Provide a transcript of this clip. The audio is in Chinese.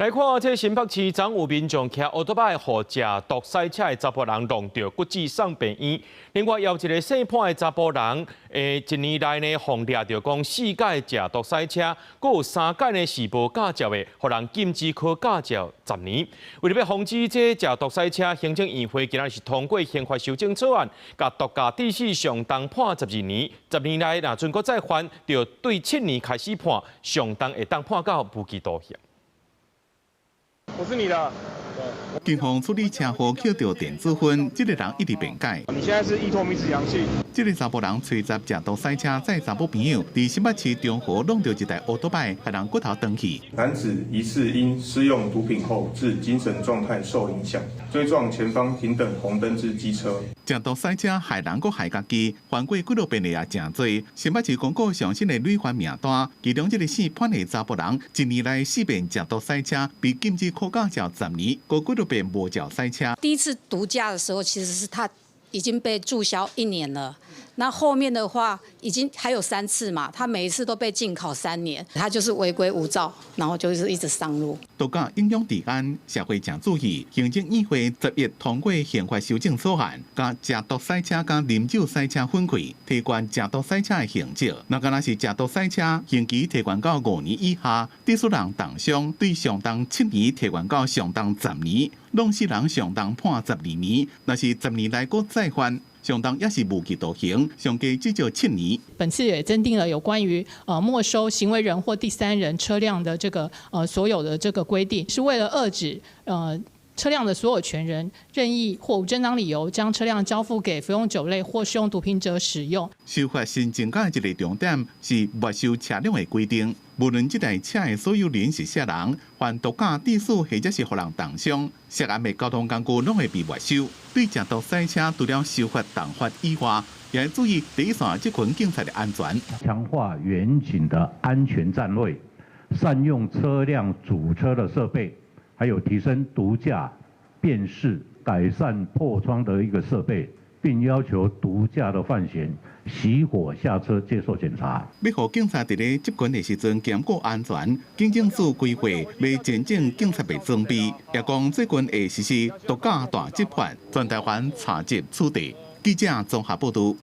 來看這新北市昨有民眾騎奧多擺，互食毒賽車的查甫人弄到骨折送病院。另外，有一個姓潘的查甫人，一年來呢，互掠到講4屆食毒賽車，佫有3屆呢是無駕照的，互人禁止考駕照10年。為了要防止這食毒賽車，行政院會今日是通過刑法修正草案，甲毒駕致死上重判12年，10年來若准閣再犯，就對7年開始判，上重會當判到無期徒刑。我是你的。警方處理車禍扣到電子分，這個人一直辯解。你現在是依托米脂陽性。這個查甫人吹襲食毒賽車載查某朋友，在新北市中和弄到一台奧多擺，害人骨頭斷去。男子疑似因施用毒品後致精神狀態受影響，追撞前方停等紅燈之機車。食毒賽車害人佫害家己，犯過紀錄片的也真多。新北市公告上新的累犯名單，其中這個姓潘的查甫人，1年來4遍食毒賽車，被禁止考駕照10年，個紀錄片無照賽車。第一次毒駕的時候，其實是他已經被註銷1年了。那後面的話，已經還有3次嘛，他每一次都被禁考3年，他就是違規無照，然後就是一直上路。毒駕影響治安，社會正注意。行政議會10月通過刑法修正草案，將食毒賽車甲啉酒賽車分開，提懸食毒賽車的刑責。若敢若是食毒賽車，刑期提懸到5年以下，致死人重傷，對上重7年提懸到上重10年，弄死人上重判12年。若是10年來閣再犯，上重也是無期徒刑，上加至少7年。本次也增訂了有關於沒收行為人或第三人車輛的這個所有的這個規定，是為了遏止車輛的所有權人任意或無正當理由將車輛交付給服用酒類或使用毒品者使用。修法新增加一個重點是沒收車輛的規定，無論這台車的所有人是啥人，犯毒駕致死或者是予人重傷，涉案的交通工具攏會被沒收。對食毒賽車除了修法重罰以外，也要注意第一線這群警察的安全，強化員警的安全站位，善用車輛主車的設備。還有提升毒駕辨識、改善破窗的一個設備，並要求毒駕的犯嫌熄火下車接受檢查。要讓警察在咧執勤的時陣兼顧安全，警政署規劃要增進警察的裝備，也講最近會實施毒駕大執法，全台灣查緝處地。記者綜合報道。